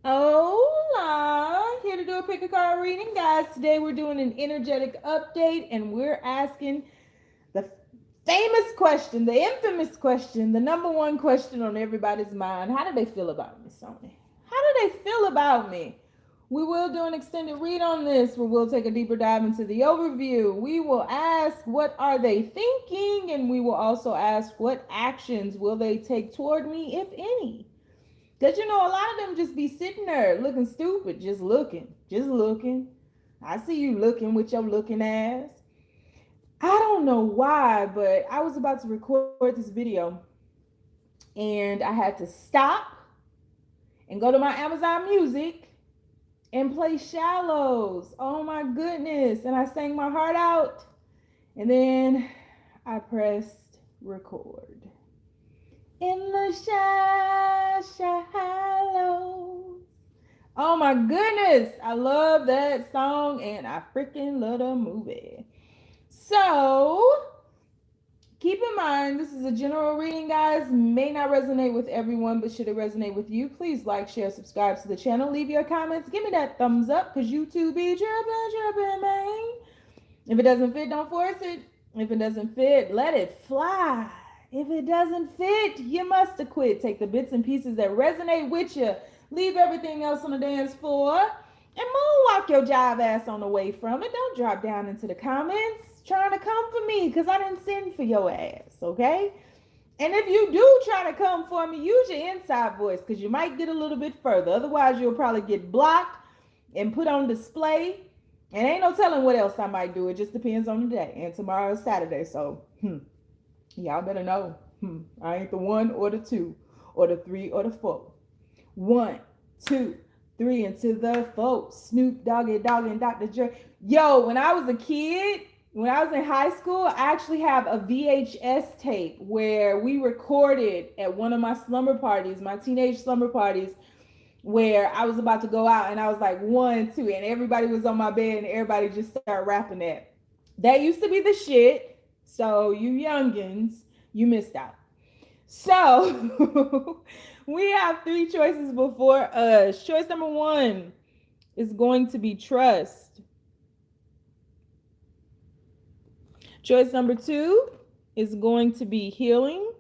Hola, here to do a pick a card reading, guys. Today we're doing an energetic update and we're asking the famous question, the infamous question, the number one question on everybody's mind. How do they feel about me, Sony? How do they feel about me? We will do an extended read on this where we'll take a deeper dive into the overview. We will ask what are they thinking, and we will also ask what actions will they take toward me, if any. Because you know, a lot of them just be sitting there looking stupid, just looking, just looking. I see you looking with your looking ass. I don't know why, but I was about to record this video and I had to stop and go to my Amazon Music and play Shallows. Oh my goodness. And I sang my heart out and then I pressed record. In the shallows. Oh my goodness. I love that song and I freaking love the movie. So, keep in mind, this is a general reading, guys. May not resonate with everyone, but should it resonate with you, please like, share, subscribe to the channel. Leave your comments. Give me that thumbs up because YouTube be tripping, man. If it doesn't fit, don't force it. If it doesn't fit, let it fly. If it doesn't fit, you must have quit. Take the bits and pieces that resonate with you. Leave everything else on the dance floor. And moonwalk your jive ass on the way from it. Don't drop down into the comments trying to come for me because I didn't send for your ass, okay? And if you do try to come for me, use your inside voice because you might get a little bit further. Otherwise, you'll probably get blocked and put on display. And ain't no telling what else I might do. It just depends on the day. And tomorrow is Saturday, so y'all better know. I ain't the 1 or the 2 or the 3 or the 4. 1, 2, 3 into the 4. Snoop Doggy Dogg and Dr. Dre. Yo, when I was a kid, when I was in high school, I actually have a VHS tape where we recorded at one of my slumber parties, my teenage slumber parties, where I was about to go out and I was like 1, 2, and everybody was on my bed and everybody just started rapping that. That used to be the shit. So you youngins, you missed out. So we have 3 choices before us. Choice number 1 is going to be trust. Choice number 2 is going to be healing.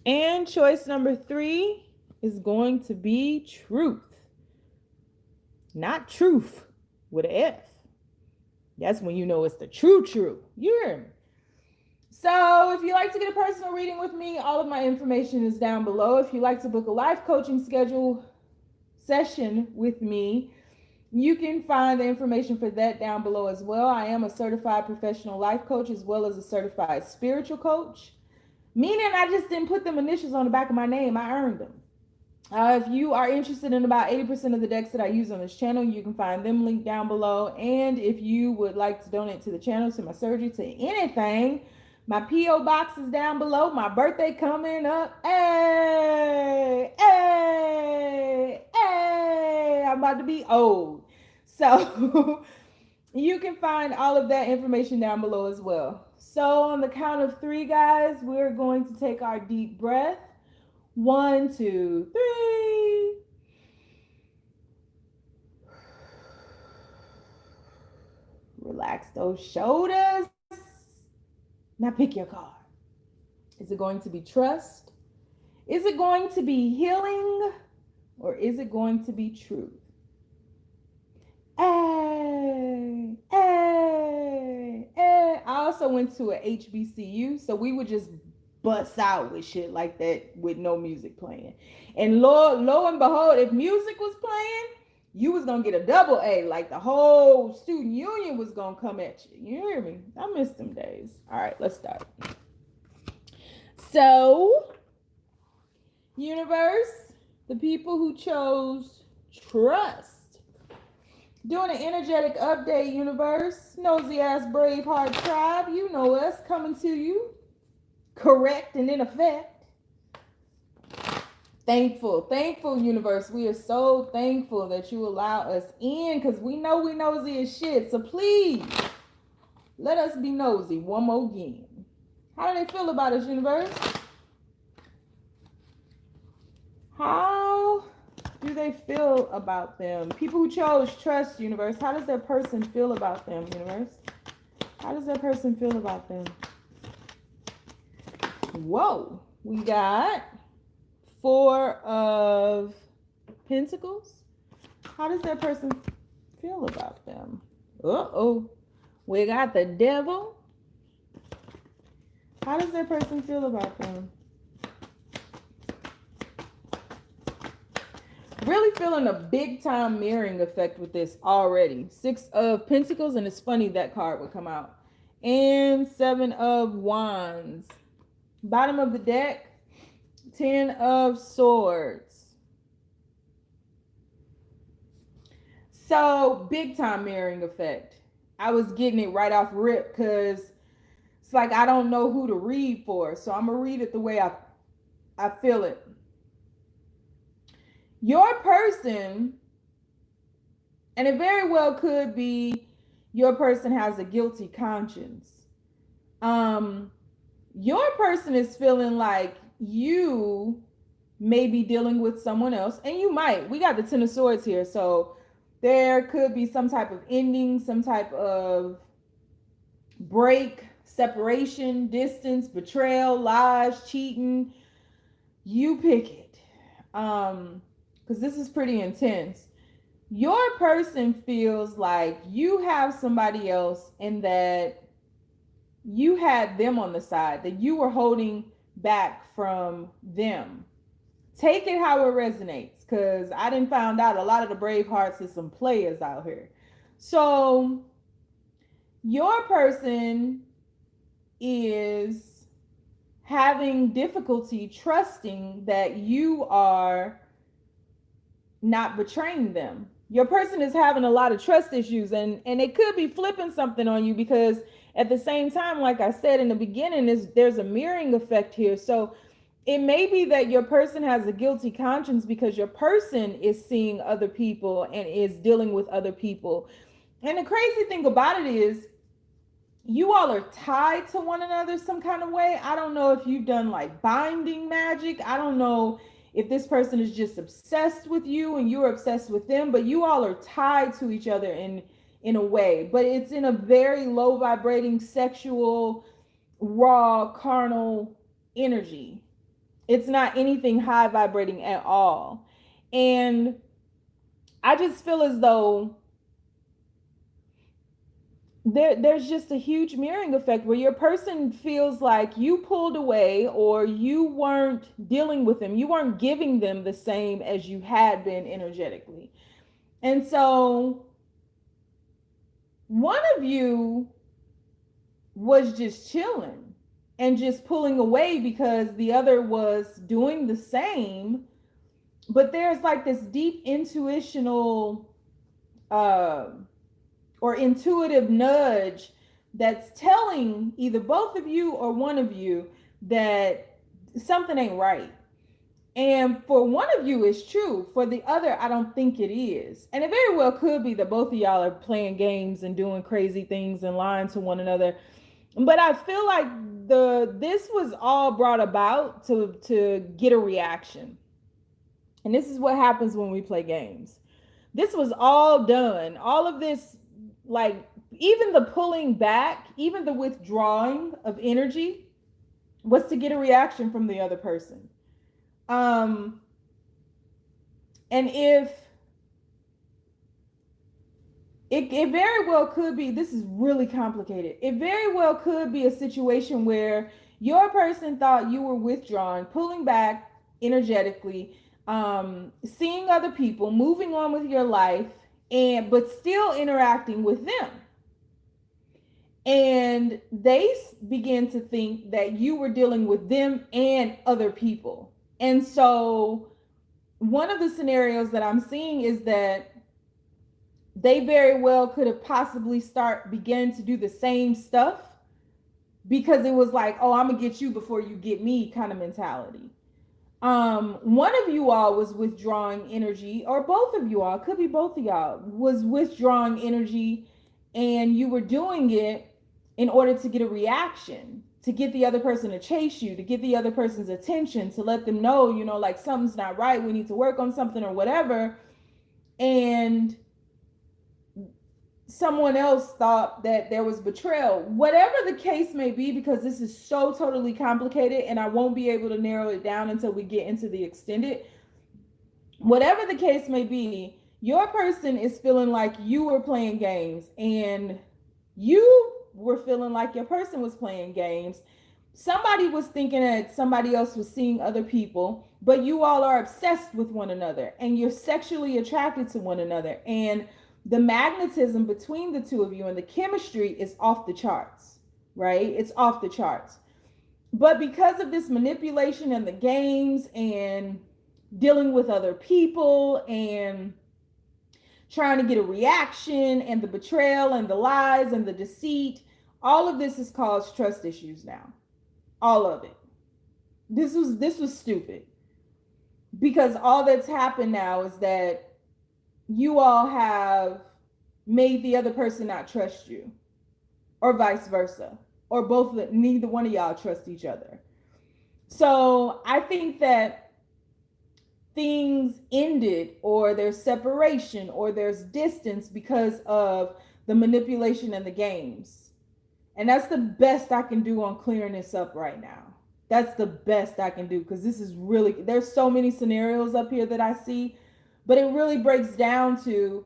And choice number 3 is going to be truth. Not truth with an F. That's when you know it's the true. You hear me? So if you like to get a personal reading with me, all of my information is down below. If you like to book a life coaching schedule session with me, you can find the information for that down below as well. I am a certified professional life coach as well as a certified spiritual coach. Meaning I just didn't put them initials on the back of my name. I earned them. If you are interested in about 80% of the decks that I use on this channel, you can find them linked down below. And if you would like to donate to the channel, to my surgery, to anything, my P.O. box is down below. My birthday coming up. Hey, I'm about to be old. So you can find all of that information down below as well. So on the count of 3, guys, we're going to take our deep breath. 1, 2, 3. Relax those shoulders. Now pick your card. Is it going to be trust? Is it going to be healing? Or is it going to be truth? Hey. I also went to a HBCU, so we would just bust out with shit like that with no music playing. And lo and behold, if music was playing, you was gonna get a double A. Like the whole student union was gonna come at you. You hear me? I miss them days. All right, let's start. So, universe, the people who chose trust. Doing an energetic update, universe. Nosy ass Braveheart tribe. You know us coming to you. Correct and in effect. Thankful, universe. We are so thankful that you allow us in because we know we nosy as shit. So please, let us be nosy one more again. How do they feel about us, universe? How do they feel about them? People who chose trust, universe. How does that person feel about them, universe? How does that person feel about them? Whoa. We got 4 of Pentacles. How does that person feel about them? Uh-oh. We got the Devil. How does that person feel about them? Really feeling a big time mirroring effect with this already. 6 of Pentacles, and it's funny that card would come out. And 7 of Wands. Bottom of the deck, 10 of Swords. So, big time mirroring effect. I was getting it right off rip because it's like I don't know who to read for. So I'm going to read it the way I feel it. Your person, and it very well could be your person has a guilty conscience. Your person is feeling like you may be dealing with someone else, and you might. We got the 10 of Swords here, so there could be some type of ending, some type of break, separation, distance, betrayal, lies, cheating. You pick it. Because this is pretty intense. Your person feels like you have somebody else and that you had them on the side, that you were holding back from them. Take it how it resonates, because I didn't find out a lot of the Bravehearts is some players out here. So your person is having difficulty trusting that you are not betraying them. Your person is having a lot of trust issues, and it could be flipping something on you, because at the same time, like I said in the beginning, there's a mirroring effect here. So it may be that your person has a guilty conscience because your person is seeing other people and is dealing with other people. And the crazy thing about it is you all are tied to one another some kind of way. I don't know if you've done like binding magic. I don't know if this person is just obsessed with you and you're obsessed with them, but you all are tied to each other in a way. But it's in a very low vibrating, sexual, raw, carnal energy. It's not anything high vibrating at all. And I just feel as though there's just a huge mirroring effect where your person feels like you pulled away, or you weren't dealing with them. You weren't giving them the same as you had been energetically. And so one of you was just chilling and just pulling away because the other was doing the same. But there's like this deep intuitional or intuitive nudge that's telling either both of you or one of you that something ain't right. And for one of you, it's true. For the other, I don't think it is. And it very well could be that both of y'all are playing games and doing crazy things and lying to one another. But I feel like this was all brought about to get a reaction. And this is what happens when we play games. This was all done. All of this, like even the pulling back, even the withdrawing of energy, was to get a reaction from the other person. And if it very well could be, this is really complicated. It very well could be a situation where your person thought you were withdrawing, pulling back energetically, seeing other people, moving on with your life, but still interacting with them. And they began to think that you were dealing with them and other people. And so one of the scenarios that I'm seeing is that they very well could have possibly began to do the same stuff, because it was like, oh, I'm gonna get you before you get me kind of mentality. One of you all was withdrawing energy, or both of you all, could be both of y'all, was withdrawing energy, and you were doing it in order to get a reaction. to get the other person to chase you, to get the other person's attention, to let them know, you know, like something's not right, we need to work on something or whatever. And someone else thought that there was betrayal. Whatever the case may be, because this is so totally complicated and I won't be able to narrow it down until we get into the extended. Whatever the case may be, your person is feeling like you were playing games and you were feeling like your person was playing games. Somebody was thinking that somebody else was seeing other people, but you all are obsessed with one another and you're sexually attracted to one another. And the magnetism between the two of you and the chemistry is off the charts, right? It's off the charts. But because of this manipulation and the games and dealing with other people and trying to get a reaction and the betrayal and the lies and the deceit, all of this has caused trust issues now. All of it. This was stupid. Because all that's happened now is that you all have made the other person not trust you, or vice versa, or both, neither one of y'all trust each other. So I think that things ended, or there's separation, or there's distance because of the manipulation and the games. And that's the best I can do on clearing this up right now. That's the best I can do, because this is really, there's so many scenarios up here that I see, but it really breaks down to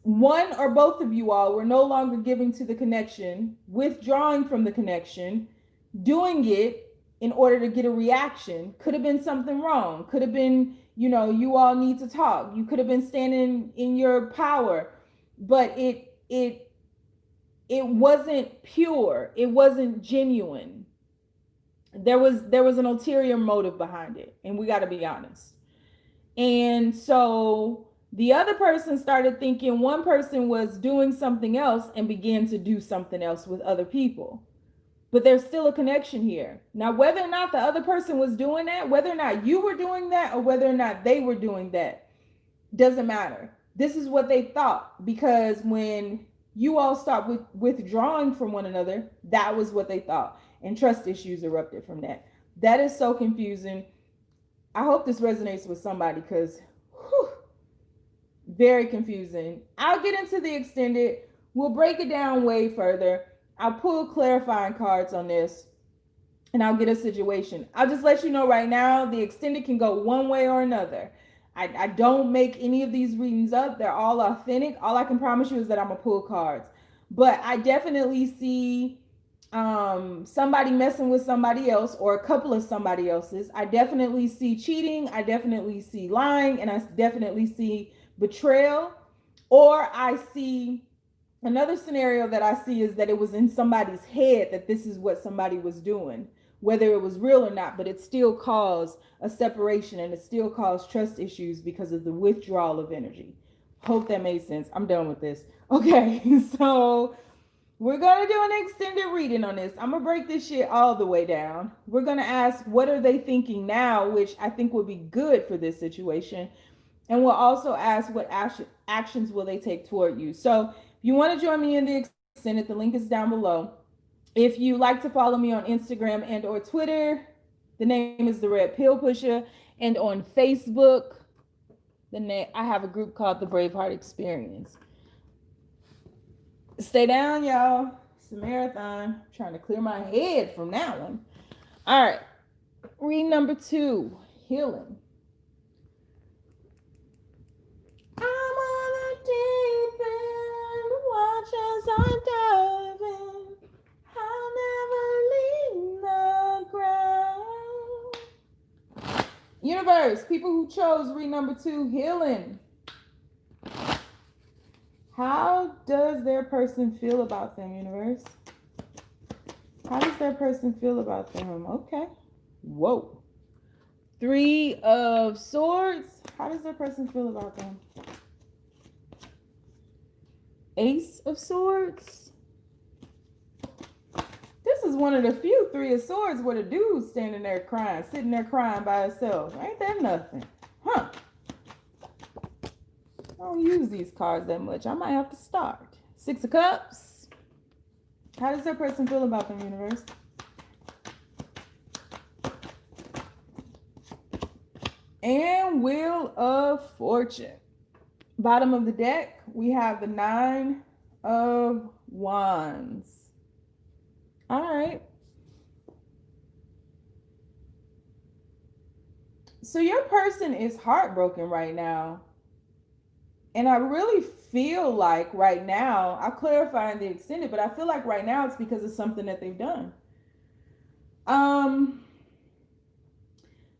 one or both of you all were no longer giving to the connection, withdrawing from the connection, doing it in order to get a reaction. Could have been something wrong. Could have been, you know, you all need to talk. You could have been standing in your power, but it wasn't pure. It wasn't genuine. There was an ulterior motive behind it, and we got to be honest. And so the other person started thinking one person was doing something else and began to do something else with other people. But there's still a connection here. Now, whether or not the other person was doing that, whether or not you were doing that, or whether or not they were doing that, doesn't matter. This is what they thought, because when you all start withdrawing from one another, that was what they thought. And trust issues erupted from that. That is so confusing. I hope this resonates with somebody, because very confusing. I'll get into the extended. We'll break it down way further. I'll pull clarifying cards on this, and I'll get a situation. I'll just let you know right now, the extended can go one way or another. I don't make any of these readings up. They're all authentic. All I can promise you is that I'm going to pull cards. But I definitely see somebody messing with somebody else, or a couple of somebody else's. I definitely see cheating. I definitely see lying. And I definitely see betrayal. Or I see another scenario that I see is that it was in somebody's head that this is what somebody was doing, whether it was real or not, but it still caused a separation, and it still caused trust issues because of the withdrawal of energy. Hope that made sense. I'm done with this. Okay, so we're going to do an extended reading on this. I'm going to break this shit all the way down. We're going to ask, what are they thinking now, which I think would be good for this situation. And we'll also ask, what actions will they take toward you? So if you want to join me in the extended, the link is down below. If you like to follow me on Instagram and or Twitter, the name is The Red Pill Pusher. And on Facebook, I have a group called The Braveheart Experience. Stay down, y'all. It's a marathon. I'm trying to clear my head from that one. All right. Read number 2, healing. I'm on a deep end, watch as I dive in. I'll never leave the ground. Universe, people who chose read number 2, healing. How does their person feel about them, universe? How does their person feel about them? Okay. Whoa. 3 of Swords. How does their person feel about them? Ace of Swords. This is one of the few 3 of Swords where the dude's standing there crying, sitting there crying by himself. Ain't that nothing? Huh. I don't use these cards that much. I might have to start. 6 of Cups. How does that person feel about them, universe? And Wheel of Fortune. Bottom of the deck, we have the 9 of Wands. All right. So your person is heartbroken right now. And I really feel like right now, I'll clarify in the extended, but I feel like right now it's because of something that they've done.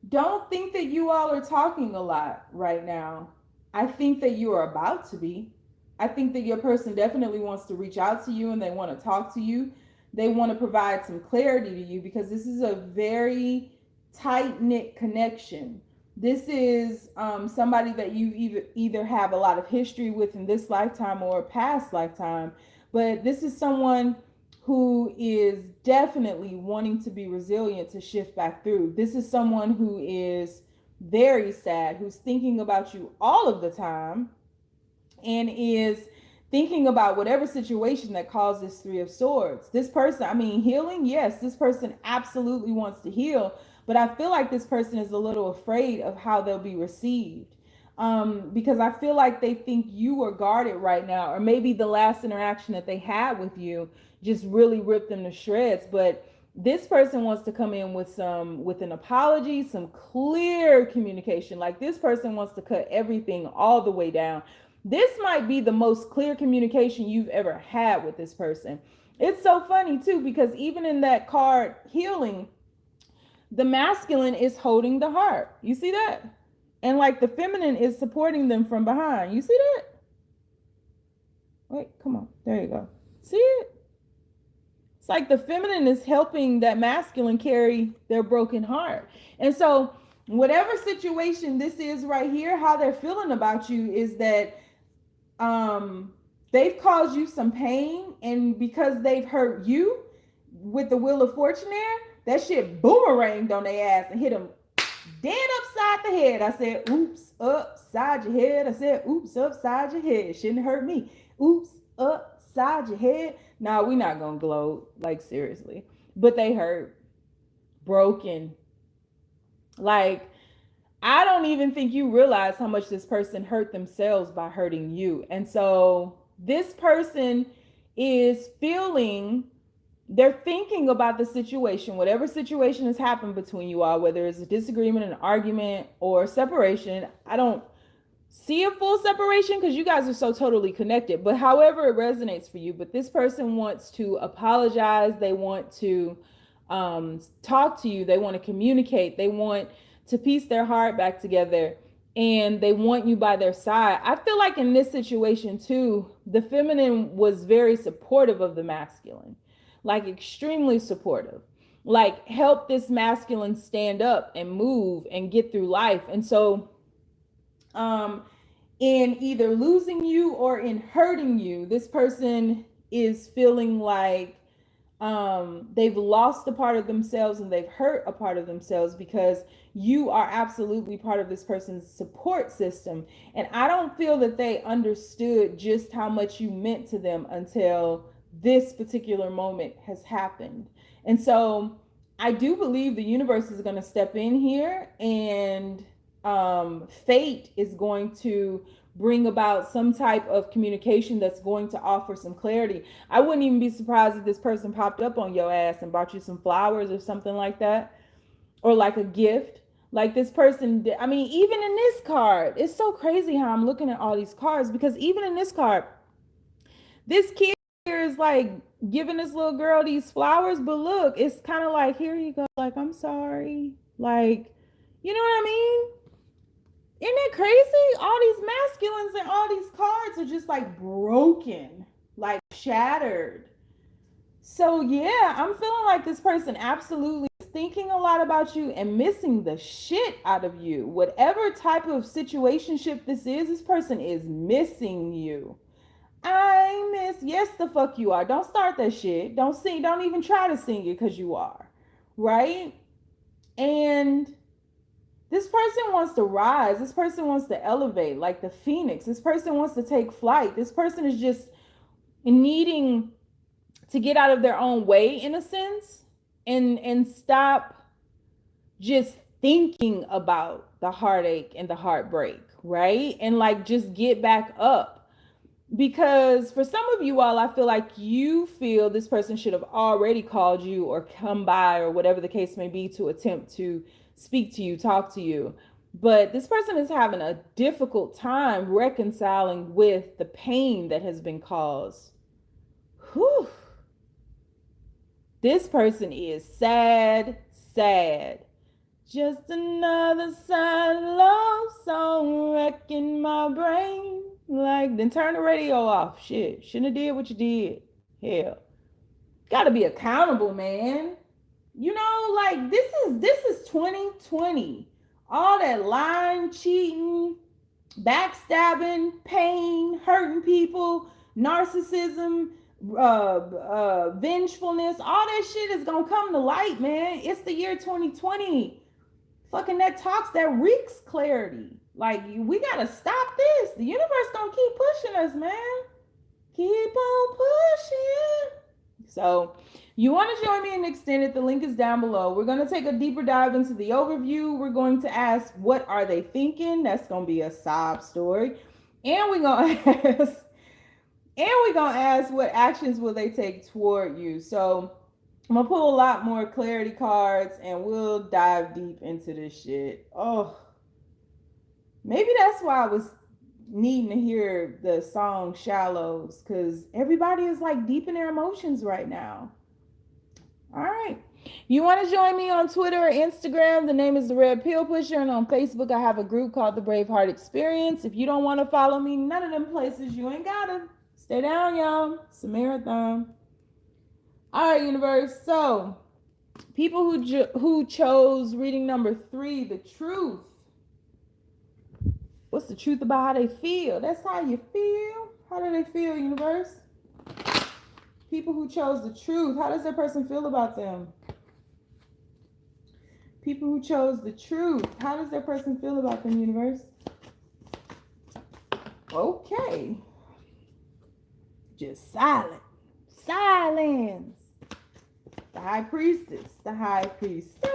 Don't think that you all are talking a lot right now. I think that you are about to be. I think that your person definitely wants to reach out to you and they want to talk to you. They want to provide some clarity to you because this is a very tight knit connection. This is somebody that you either have a lot of history with in this lifetime or a past lifetime, but this is someone who is definitely wanting to be resilient to shift back through. This is someone who is very sad, who's thinking about you all of the time, and is thinking about whatever situation that caused this 3 of Swords. This person, I mean, healing, yes, this person absolutely wants to heal, but I feel like this person is a little afraid of how they'll be received. Because I feel like they think you are guarded right now, or maybe the last interaction that they had with you just really ripped them to shreds. But this person wants to come in with an apology, some clear communication. Like this person wants to cut everything all the way down. This might be the most clear communication you've ever had with this person. It's so funny too, because even in that card healing, the masculine is holding the heart. You see that? And like the feminine is supporting them from behind. You see that? Wait, come on. There you go. See it? It's like the feminine is helping that masculine carry their broken heart. And so, whatever situation this is right here, how they're feeling about you is that they've caused you some pain, and because they've hurt you with the Wheel of Fortune there, that shit boomeranged on their ass and hit them dead upside the head. I said, oops, upside your head. I said, oops, upside your head. Shouldn't hurt me. Oops, upside your head. Nah, we not gonna gloat, like seriously. But they hurt. Broken. Like, I don't even think you realize how much this person hurt themselves by hurting you. And so this person is feeling, they're thinking about the situation, whatever situation has happened between you all, whether it's a disagreement, an argument, or separation. I don't see a full separation because you guys are so totally connected, but however it resonates for you. But this person wants to apologize. They want to talk to you. They want to communicate. They want to piece their heart back together, and they want you by their side. I feel like in this situation too, the feminine was very supportive of the masculine, like extremely supportive, like help this masculine stand up and move and get through life. And so in either losing you or in hurting you, this person is feeling like they've lost a part of themselves and they've hurt a part of themselves because you are absolutely part of this person's support system. And I don't feel that they understood just how much you meant to them until this particular moment has happened. And so I do believe the universe is going to step in here, and fate is going to bring about some type of communication that's going to offer some clarity. I wouldn't even be surprised if this person popped up on your ass and bought you some flowers or something like that, or like a gift. Like this person, I mean, even in this card, it's so crazy how I'm looking at all these cards, because even in this card, this kid here is like giving this little girl these flowers, but look, it's kind of like, here you go, like, I'm sorry, like, you know what I mean? Isn't that crazy? All these masculines and all these cards are just like broken, like shattered. So yeah, I'm feeling like this person absolutely is thinking a lot about you and missing the shit out of you. Whatever type of situationship this is, this person is missing you. I miss, yes, the fuck you are. Don't start that shit. Don't sing, don't even try to sing it because you are. Right? And this person wants to rise. This person wants to elevate like the phoenix. This person wants to take flight. This person is just needing to get out of their own way in a sense, and stop just thinking about the heartache and the heartbreak, right? And like just get back up. Because for some of you all, I feel like you feel this person should have already called you or come by or whatever the case may be to attempt to speak to you, talk to you. But this person is having a difficult time reconciling with the pain that has been caused. Whew. This person is sad, sad. Just another sad love song wrecking my brain. Like, then turn the radio off. Shit, shouldn't have did what you did. Hell, gotta be accountable, man. You know, like this is 2020. All that lying, cheating, backstabbing, pain, hurting people, narcissism, vengefulness, all that shit is gonna come to light, man. It's the year 2020. Fucking that talks, that reeks clarity. Like, we gotta stop this. The universe gonna keep pushing us, man. Keep on pushing. So you want to join me in extended, the link is down below. We're going to take a deeper dive into the overview. We're going to ask, what are they thinking? That's going to be a sob story. And we're going to ask what actions will they take toward you. So I'm going to pull a lot more clarity cards and we'll dive deep into this shit. Oh, maybe that's why I was needing to hear the song Shallows, because everybody is like deep in their emotions right now. All right. You want to join me on Twitter or Instagram? The name is The Red Pill Pusher. And on Facebook, I have a group called The Braveheart Experience. If you don't want to follow me, none of them places, you ain't got to. Stay down, y'all. It's a marathon. All right, universe. So people who chose reading number 3, the truth. What's the truth about how they feel? That's how you feel. How do they feel, universe? People who chose the truth. How does that person feel about them? People who chose the truth. How does that person feel about them, universe? Okay. Just silent. Silence. The high priestess. The high priestess.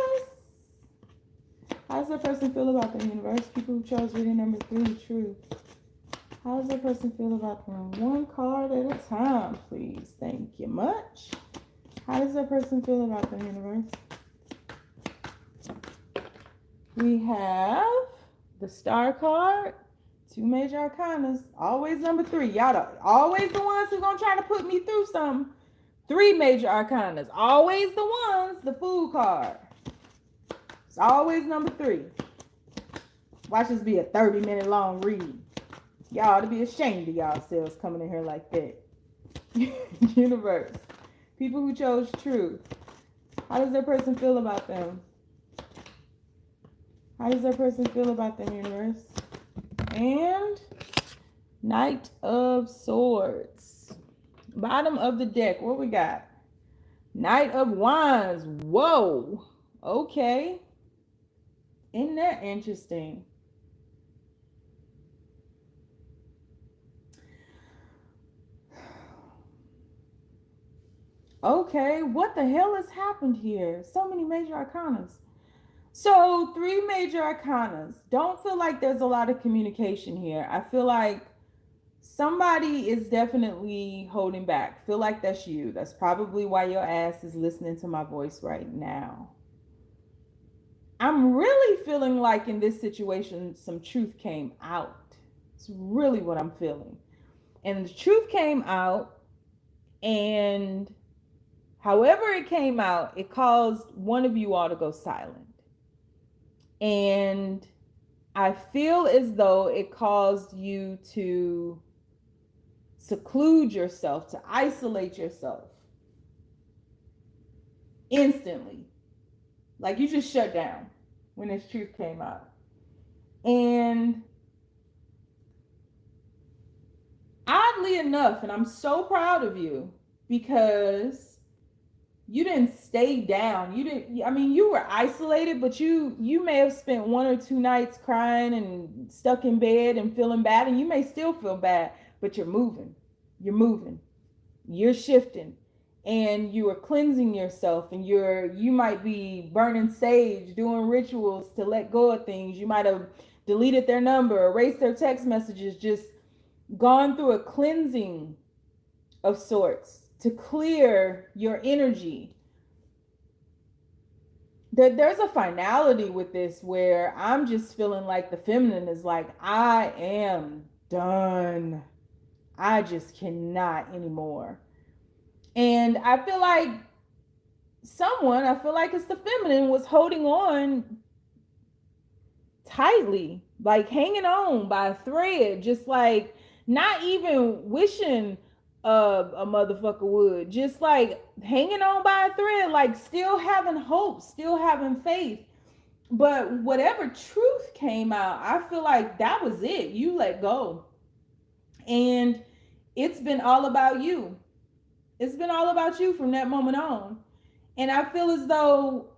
How does that person feel about them, universe? People who chose reading number 3, truth. How does that person feel about them? One card at a time, please. Thank you much. How does that person feel about them, universe? We have the star card, 2 major arcanas. Always number 3. Y'all always the ones who gonna try to put me through something. 3 major arcanas. Always the ones, the fool card. It's always number 3. Watch this be a 30-minute long read. Y'all ought to be ashamed of y'allselves coming in here like that. Universe. People who chose truth. How does that person feel about them? How does that person feel about them, universe? And Knight of Swords. Bottom of the deck. What we got? Knight of Wands. Whoa. Okay. Isn't that interesting? Okay, what the hell has happened here? So many major arcanas. So 3 major arcanas. Don't feel like there's a lot of communication here. I feel like somebody is definitely holding back. Feel like that's you. That's probably why your ass is listening to my voice right now. I'm really feeling like in this situation, some truth came out. It's really what I'm feeling. And the truth came out, and however it came out, it caused one of you all to go silent. And I feel as though it caused you to seclude yourself, to isolate yourself instantly. Like you just shut down when this truth came out. And oddly enough, and I'm so proud of you because you didn't stay down. You were isolated, but you may have spent 1 or 2 nights crying and stuck in bed and feeling bad, and you may still feel bad, but you're moving. You're moving. You're shifting. and you are cleansing yourself, and you might be burning sage, doing rituals to let go of things. You might have deleted their number, erased their text messages, just gone through a cleansing of sorts to clear your energy. There's a finality with this where I'm just feeling like the feminine is like, I am done. I just cannot anymore. And I feel like it's the feminine, was holding on tightly, like hanging on by a thread, just like not even wishing a motherfucker would, just like hanging on by a thread, like still having hope, still having faith. But whatever truth came out, I feel like that was it. You let go. And it's been all about you. It's been all about you from that moment on. And I feel as though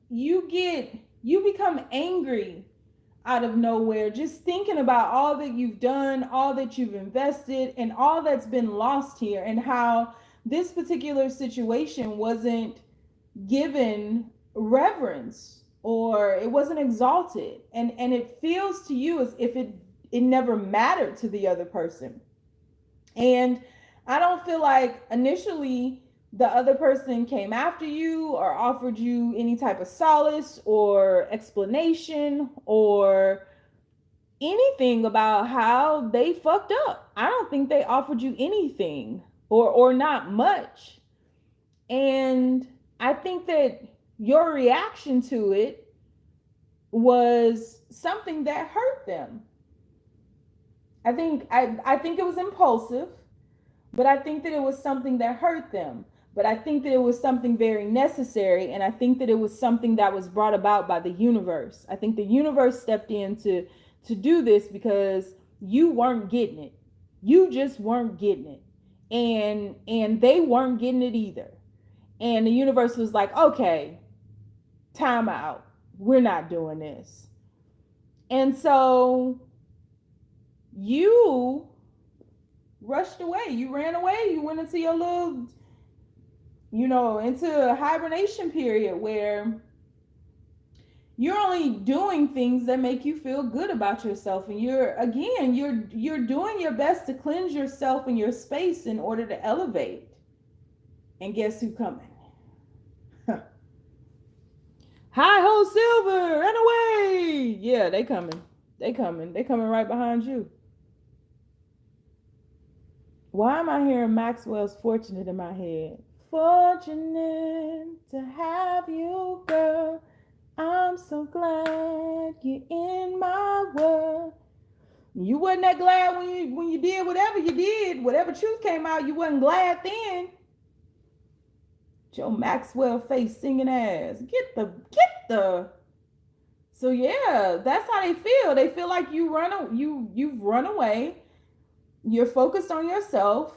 you become angry out of nowhere, just thinking about all that you've done, all that you've invested, and all that's been lost here, and how this particular situation wasn't given reverence, or it wasn't exalted, and it feels to you as if it never mattered to the other person. And I don't feel like initially the other person came after you or offered you any type of solace or explanation or anything about how they fucked up. I don't think they offered you anything, or not much. And I think that your reaction to it was something that hurt them. I think it was impulsive, but I think that it was something that hurt them. But I think that it was something very necessary, and I think that it was something that was brought about by the universe. I think the universe stepped in to do this because you weren't getting it. You just weren't getting it. And they weren't getting it either. And the universe was like, okay, time out. We're not doing this. And so you rushed away. You ran away. You went into your little, into a hibernation period where you're only doing things that make you feel good about yourself. And you're doing your best to cleanse yourself and your space in order to elevate. And guess who's coming? Hi ho, Silver, run away. Yeah, they coming. They coming right behind you. Why am I hearing Maxwell's Fortunate in my head? Fortunate to have you, girl. I'm so glad you're in my world. You wasn't that glad when you did whatever you did, whatever truth came out, you wasn't glad then. Joe Maxwell face singing ass. Get the. So yeah, that's how they feel. They feel like you've run away. You're focused on yourself.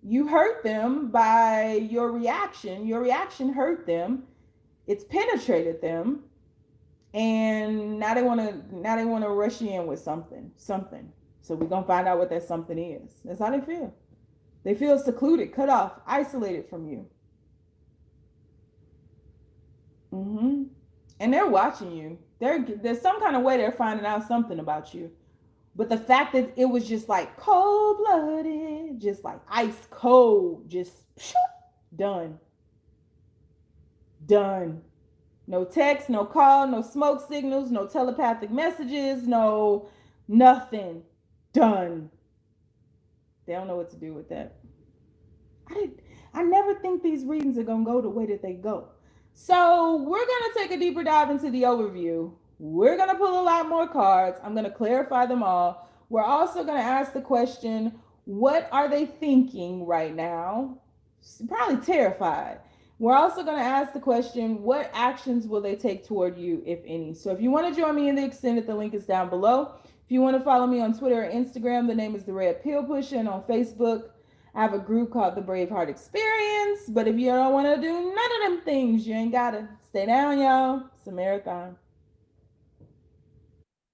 You hurt them by your reaction. Your reaction hurt them. It's penetrated them. And now they want to rush you in with something. So we're going to find out what that something is. That's how they feel. They feel secluded, cut off, isolated from you. And they're watching you. There's some kind of way they're finding out something about you. But the fact that it was just like cold-blooded, just like ice cold, just done. No text, no call, no smoke signals, no telepathic messages, no nothing. Done. They don't know what to do with that. I never think these readings are going to go the way that they go. So we're going to take a deeper dive into the overview. We're going to pull a lot more cards. I'm going to clarify them all. We're also going to ask the question, what are they thinking right now? Probably terrified. We're also going to ask the question, what actions will they take toward you, if any? So if you want to join me in the extended, the link is down below. If you want to follow me on Twitter or Instagram, the name is The Red Pill Pusher. And on Facebook, I have a group called the Braveheart Experience. But if you don't want to do none of them things, you ain't got to. Stay down, y'all. It's a marathon.